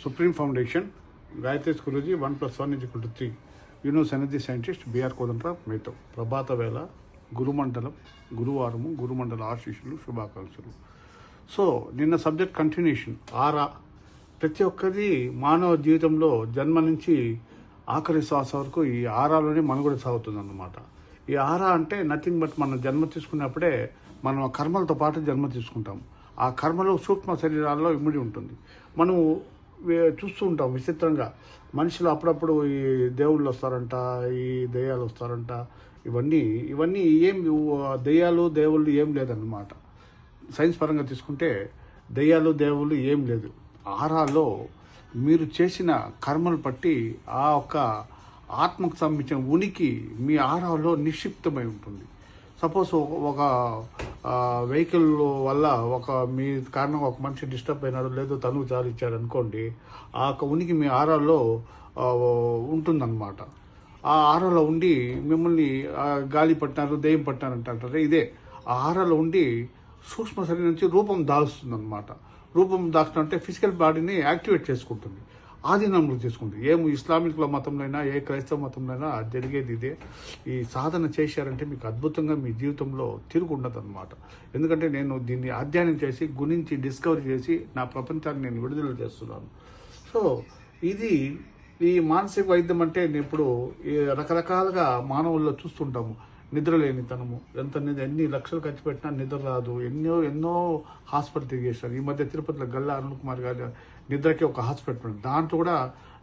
Supreme Foundation, Gayatri Guruji, 1+1 = 3. Universe Energy Scientist, B.R. Kodantra, Meto. Prabhata Vela, Guru Mandalam, Guru Varamu, Guru Mandala Ashishulu, Shubhakanksulu. So నిన్న subject continuation ఆరా. ప్రతి ఒక్కరి మానవ జీవితంలో జన్మ నుంచి ఆఖరి శ్వాస వరకు ఈ ఆరాలోనే మనుగడ సాగుతుంది అన్నమాట. ఈ ఆరా అంటే నథింగ్ బట్ మనం జన్మ తీసుకున్నప్పుడే మనం ఆ కర్మలతో పాటు జన్మ తీసుకుంటాం. ఆ కర్మలో సూక్ష్మ శరీరాల్లో ఇమిడి ఉంటుంది. మనం చూస్తూ ఉంటాం విచిత్రంగా మనుషులు అప్పుడప్పుడు ఈ దేవుళ్ళు వస్తారంట, ఈ దెయ్యాలు వస్తారంట. ఇవన్నీ ఏం దెయ్యాలు దేవుళ్ళు ఏం లేదన్నమాట. సైన్స్ పరంగా తీసుకుంటే దెయ్యాలు దేవుళ్ళు ఏం లేదు. ఆరాలో మీరు చేసిన కర్మలు బట్టి ఆ ఒక్క ఆత్మకు సంబంధించిన ఉనికి మీ ఆరాలో నిక్షిప్తమై ఉంటుంది. సపోజ్ ఒక వెహికల్ వల్ల మీ కారణంగా ఒక మనిషి డిస్టర్బ్ అయినాడు, లేదో తనువు చాలిచ్చాడు అనుకోండి, ఆ యొక్క ఉనికి మీ ఆరాలో ఉంటుందన్నమాట. ఆ ఆరాలో ఉండి మిమ్మల్ని గాలి పట్టినారు, దెయ్యం పట్టినారు అంటారు. ఇదే ఆ ఆరాలో ఉండి సూక్ష్మ శరీరం నుంచి రూపం దాల్స్తుంది అనమాట. రూపం దాల్చినంటే ఫిజికల్ బాడీని యాక్టివేట్ చేసుకుంటుంది, ఆధీనంలో చేసుకుంటుంది. ఇస్లామిక్ మతంలో అయినా ఏ క్రైస్తవ మతంలో అయినా జరిగేది ఇదే. ఈ సాధన చేశారంటే మీకు అద్భుతంగా మీ జీవితంలో తిరుగు ఉండదు అనమాట. ఎందుకంటే నేను దీన్ని అధ్యయనం చేసి గురించి డిస్కవరీ చేసి నా ప్రపంచాన్ని నేను విడుదల చేస్తున్నాను. సో ఇది ఈ మానసిక వైద్యం అంటే ఇప్పుడు రకరకాలుగా మానవుల్లో చూస్తుంటాము. నిద్ర లేనితనము, ఎన్ని లక్షలు ఖర్చు పెట్టినా నిద్ర రాదు. ఎన్నో హాస్పిటల్ తిరిగేశారు. ఈ మధ్య తిరుపతిలో గల్లా అరుణ్ కుమార్ గారి నిద్రకి ఒక హాస్పిటల్, దాంట్లో కూడా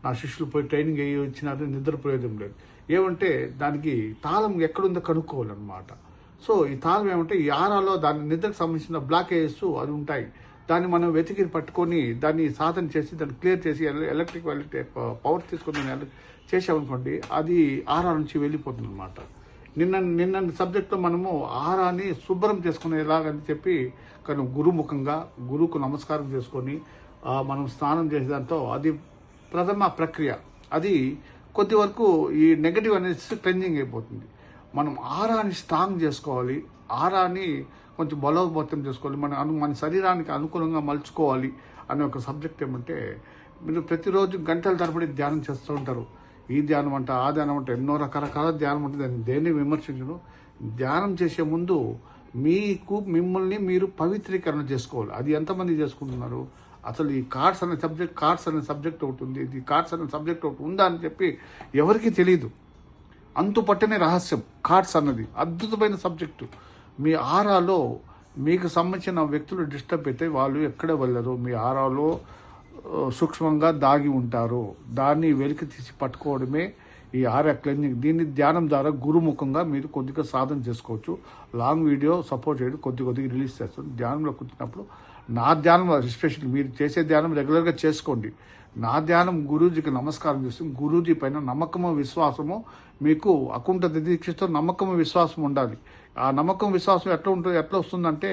నా శిష్యులు పోయి ట్రైనింగ్ అయ్యి వచ్చినారు. నిద్ర ప్రయోజనం లేదు. ఏమంటే దానికి తాళం ఎక్కడుందో కనుక్కోవాలన్నమాట. సో ఈ తాళం ఏమంటే ఈ ఆరాలో దాని నిద్రకు సంబంధించిన బ్లాకేజెస్ అది ఉంటాయి. దాన్ని మనం వెతికి పట్టుకొని దాన్ని సాధన చేసి దాన్ని క్లియర్ చేసి ఎలక్ట్రిక్ పవర్ తీసుకొని చేసామనుకోండి, అది ఆరా నుంచి వెళ్ళిపోతుంది అనమాట. నిన్న సబ్జెక్ట్లో మనము ఆహారాన్ని శుభ్రం చేసుకునేలాగని చెప్పి కానీ గురుముఖంగా గురువుకు నమస్కారం చేసుకొని మనం స్నానం చేసేదాంతో అది ప్రథమ ప్రక్రియ. అది కొద్ది వరకు ఈ నెగటివ్ అనేది క్లెన్జింగ్ అయిపోతుంది. మనం ఆహారాన్ని స్ట్రాంగ్ చేసుకోవాలి, ఆహారాన్ని కొంచెం బలోపేతం చేసుకోవాలి, మన శరీరానికి అనుకూలంగా మలుచుకోవాలి అనే ఒక సబ్జెక్ట్. ఏమంటే మీరు ప్రతిరోజు గంటల తరబడి ధ్యానం చేస్తూ ఉంటారు. ఈ ధ్యానం అంట, ఆ ధ్యానం అంటే ఎన్నో రకరకాల ధ్యానం ఉంటుంది. దేన్ని విమర్శించను. ధ్యానం చేసే ముందు మిమ్మల్ని మీరు పవిత్రీకరణ చేసుకోవాలి. అది ఎంతమంది చేసుకుంటున్నారు? అసలు ఈ కార్డ్స్ అనే సబ్జెక్ట్ ఒకటి ఉంది, ఇది కార్డ్స్ అనే సబ్జెక్ట్ ఒకటి ఉందా అని చెప్పి ఎవరికీ తెలియదు. అంతు పట్టని రహస్యం కార్డ్స్ అన్నది. అద్భుతమైన సబ్జెక్టు. మీ ఆరాలో మీకు సంబంధించిన వ్యక్తులు డిస్టర్బ్ అయితే వాళ్ళు ఎక్కడ వెళ్ళరు. మీ ఆరాలో సూక్ష్మంగా దాగి ఉంటారు. దాన్ని వెలికి తీసి పట్టుకోవడమే ఈ ఆరా క్లెన్జింగ్. దీన్ని ధ్యానం ద్వారా గురుముఖంగా మీరు కొద్దిగా సాధన చేసుకోవచ్చు. లాంగ్ వీడియో సపోర్ట్ చేయడం కొద్దిగా రిలీజ్ చేస్తుంది. ధ్యానంలో కూర్చున్నప్పుడు నా ధ్యానం ఎస్పెషల్లీ మీరు చేసే ధ్యానం రెగ్యులర్గా చేసుకోండి. నా ధ్యానం గురూజీకి నమస్కారం చేస్తుంది. గురూజీ పైన నమ్మకము, విశ్వాసము, మీకు అకుంఠ దీక్షతో నమ్మకము, విశ్వాసం ఉండాలి. ఆ నమ్మకం, విశ్వాసం ఎట్లా వస్తుందంటే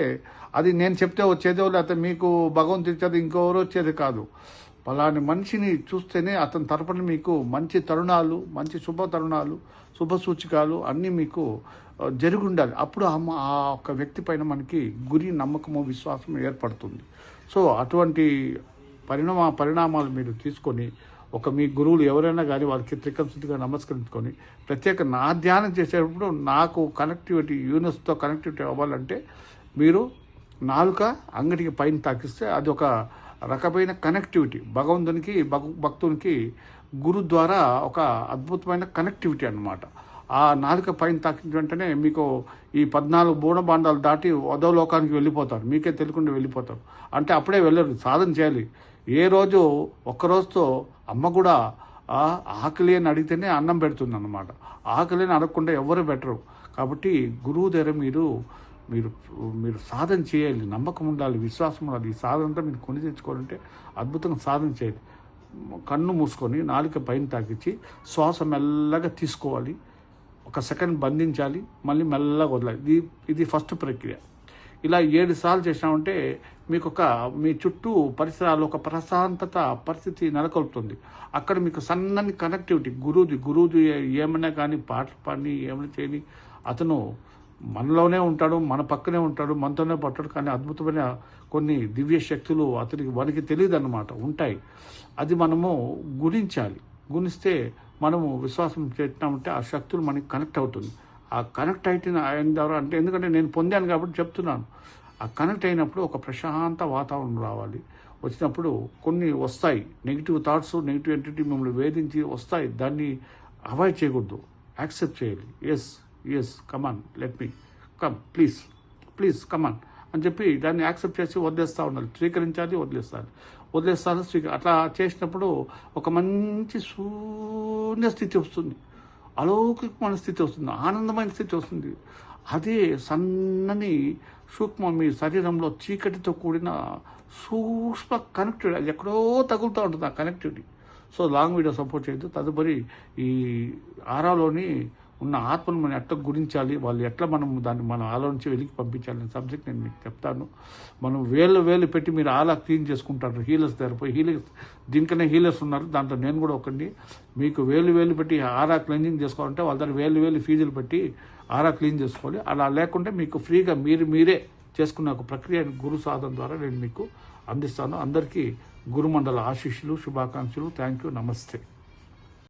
అది నేను చెప్తే వచ్చేదో, లేకపోతే మీకు భగవంతుడు ఇచ్చేది ఇంకెవరో వచ్చేది కాదు. పలాని మనిషిని చూస్తేనే అతని తరపున మీకు మంచి తరుణాలు, మంచి శుభ సూచికలు అన్నీ మీకు జరిగి ఉండాలి. అప్పుడు ఆ ఒక్క వ్యక్తి పైన మనకి గురి, నమ్మకము, విశ్వాసం ఏర్పడుతుంది. సో అటువంటి పరిణామాలు మీరు తీసుకొని మీ గురువులు ఎవరైనా కానీ వారికి త్రికంశుద్ధిగా నమస్కరించుకొని నా ధ్యానం చేసేటప్పుడు నాకు కనెక్టివిటీ, యూనివర్స్తో కనెక్టివిటీ అవ్వాలంటే మీరు నాలుక అంగటికి పైన తాకిస్తే అది ఒక రకమైన కనెక్టివిటీ. భగవంతునికి, భక్తునికి గురు ద్వారా ఒక అద్భుతమైన కనెక్టివిటీ అన్నమాట. ఆ నాలుక పైన తాకిన వెంటనే మీకు ఈ 14 బోడబాండాలు దాటి అధోలోకానికి వెళ్ళిపోతారు. మీకే తెలియకుండా వెళ్ళిపోతారు. అంటే అప్పుడే వెళ్ళరు, సాధన చేయాలి. ఒక్కరోజుతో అమ్మ కూడా ఆకలి అని అడిగితేనే అన్నం పెడుతుంది అన్నమాట. ఆకలి అని అడగకుండా ఎవరు పెట్టరు. కాబట్టి గురువు దగ్గర మీరు సాధన చేయాలి. నమ్మకం ఉండాలి, విశ్వాసం ఉండాలి. ఈ సాధన అంతా మీరు కొని తెచ్చుకోవాలంటే అద్భుతంగా సాధన చేయాలి. కన్ను మూసుకొని నాలుక పైన తాకించి శ్వాస మెల్లగా తీసుకోవాలి. 1 సెకండ్ బంధించాలి, మళ్ళీ మెల్లగా వదలాలి. ఇది ఫస్ట్ ప్రక్రియ. ఇలా 7 సార్లు చేసినామంటే మీకు మీ చుట్టూ పరిసరాలు ఒక ప్రశాంతత పరిస్థితి నెలకొల్పుతుంది. అక్కడ మీకు సన్నని కనెక్టివిటీ. గురూజీ ఏమైనా కానీ పాటలు పాడి ఏమైనా చేయని అతను మనలోనే ఉంటాడు, మన పక్కనే ఉంటాడు, మనతోనే పట్టాడు. కానీ అద్భుతమైన కొన్ని దివ్య శక్తులు అతనికి మనకి తెలియదు అన్నమాట ఉంటాయి. అది మనము గుణించాలి. గుణిస్తే మనము విశ్వాసం చేసినామంటే ఆ శక్తులు మనకి కనెక్ట్ అవుతుంది. ఆ కనెక్ట్ అయిన ద్వారా అంటే ఎందుకంటే నేను పొందాను కాబట్టి చెప్తున్నాను. ఆ కనెక్ట్ అయినప్పుడు ఒక ప్రశాంత వాతావరణం రావాలి. వచ్చినప్పుడు కొన్ని వస్తాయి, నెగిటివ్ థాట్స్, నెగిటివ్ ఎంటిటీ మిమ్మల్ని వేధించి వస్తాయి. దాన్ని అవాయిడ్ చేయకూడదు, యాక్సెప్ట్ చేయాలి. Yes come on, let me come, please come on అని చెప్పి దాన్ని యాక్సెప్ట్ చేసి వదిలేస్తూ ఉండాలి. స్వీకరించాలి, వదిలేస్తాను. అట్లా చేసినప్పుడు ఒక మంచి శూన్య స్థితి వస్తుంది, అలౌకికమైన స్థితి వస్తుంది, ఆనందమైన స్థితి వస్తుంది. అదే సన్నని సూక్ష్మ మీ శరీరంలో చీకటితో కూడిన సూక్ష్మ కనెక్టివిటీ, అది ఎక్కడో తగులుతూ ఉంటుంది ఆ connectivity. So long video support చేయొద్దు. తదుపరి ఈ ఆరాలోని ఉన్న ఆత్మను మనం ఎట్లా గురించాలి, వాళ్ళు ఎట్లా మనం దాన్ని మన ఆలో నుంచి వెలికి పంపించాలనే సబ్జెక్ట్ నేను మీకు చెప్తాను. మనం వేలు పెట్టి మీరు ఆలా క్లీన్ చేసుకుంటారు హీలర్స్ దగ్గర పోయి. దీనికనే హీలర్స్ ఉన్నారు, దాంట్లో నేను కూడా ఒకటి. మీకు వేలు పెట్టి ఆరా క్లీనింగ్ చేసుకోవాలంటే వాళ్ళ దగ్గర వేలు ఫీజులు పెట్టి ఆరా క్లీన్ చేసుకోవాలి. అలా లేకుంటే మీకు ఫ్రీగా మీరే చేసుకున్న ఒక ప్రక్రియ గురు సాధన ద్వారా నేను మీకు అందిస్తాను. అందరికీ గురుమండల ఆశీస్సులు, శుభాకాంక్షలు. థ్యాంక్ యూ, నమస్తే.